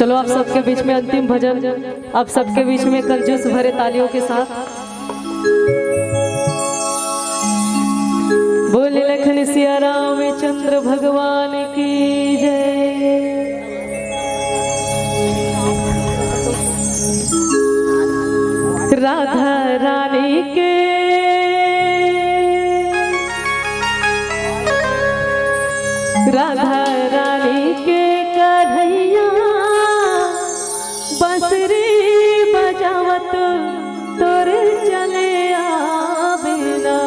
चलो आप सबके बीच में अंतिम भजन, आप सबके बीच में कंजूस भरे तालियों के साथ बोले लखन सिया रामचंद्र भगवान की जय। राधा रानी के राधा रानी के कन्हैया बंसरी बजावत तोर चले आवेला।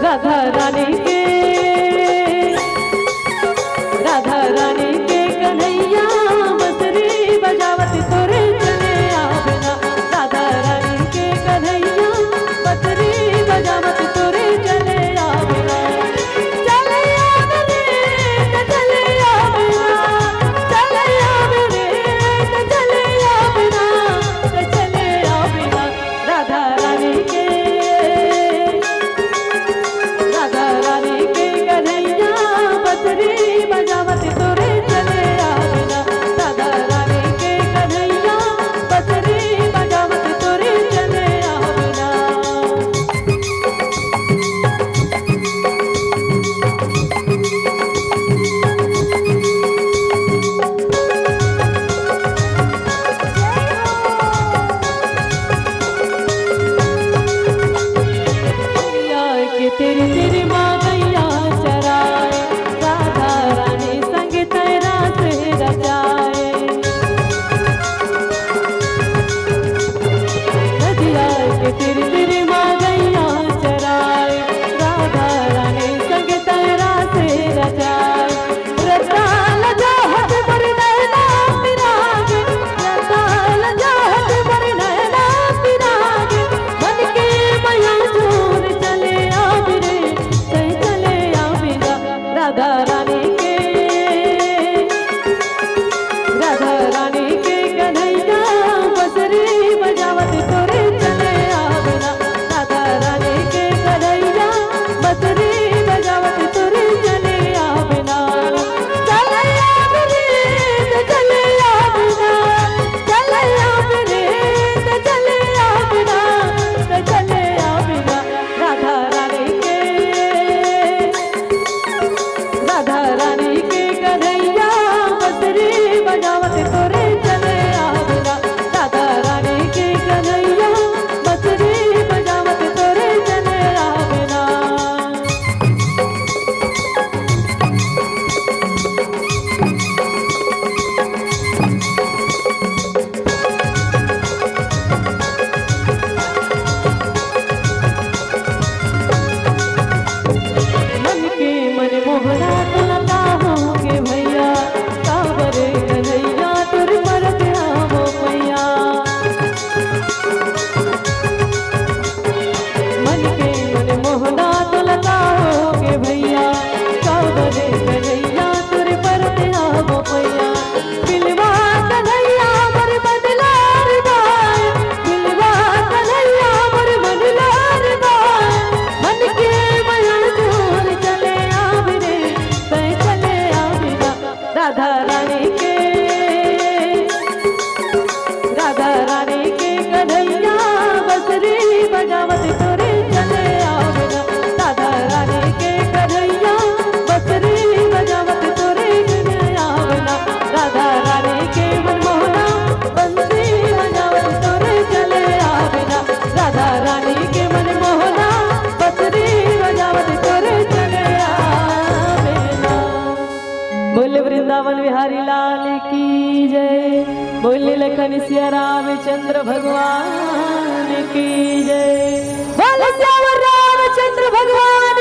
राधा रानी के कन्हैया बंसरी बजावत तोरे चले आवेला। राधा रानी के कन्हैया बंसरी बजावत तोरे चले आवेला। चले आवे रे चले आवेला, चले आवे रे चले आवेला, चले आवेला। राधा रानी के कन्हैया बंसरी बजावत तोरे चले आवेला। राधा रानी के कन्हैया बंसरी बजावत तोरे चले आवेला। के तेरी तेरी माँ गैया चराए, राधा रानी संग तेरा से रचाए। नदिया के तेरी तेरी माँ गैया चराए, राधा रानी संग तेरा से रचाए। रताल जाहत बड़ी नैना पिरागे, रताल जाहत बड़ी नैना पिरागे। मन के मया जोर चले आवे रे कहीं चले आवेला। राधा रानी के कन्हैया बंसरी बजावत तोरे चले आवेला। राधा रानी के कन्हैया बंसरी बजावत तोरे चले आवेला। चले आवे रे चले आवेला, चले आवे रे चले आवेला, चले आवेला। राधा रानी के कन्हैया बंसरी बजावत तोरे चले आवेला। राधा रानी के कन्हैया बंसरी बजावत तोरे चले आवेला। मन के मन मोहना तुलता होगे भैया, कांवरे कन्हैया तुर परत आवो मैया। मन के मन मोहना तुलता होगे भैया, कांवरे कन्हैया तुर परत आवो मैया। बिलवा कन्हैया मोर बदलार बाय, बिलवा कन्हैया मोर बदलार बाय। मन के मया जोर चले आवे रे कहीं चले आवेला। राधा रानी के कन्हैया बंसरी बजावत तोरे चले आवेला। राधा रानी के कन्हैया बंसरी बजावत तोरे चले आवेला। राधा रानी के मनमोहना बंसरी बजावत तोरे चले आवेला। राधा रानी के मनमोहना बंसरी बजावत तोरे चले आवेला। बोले वृंदावन बिहारी लाल की जय। बोले लखन सिया रामचंद्र भगवान की जय। बोले श्याम रामचंद्र भगवान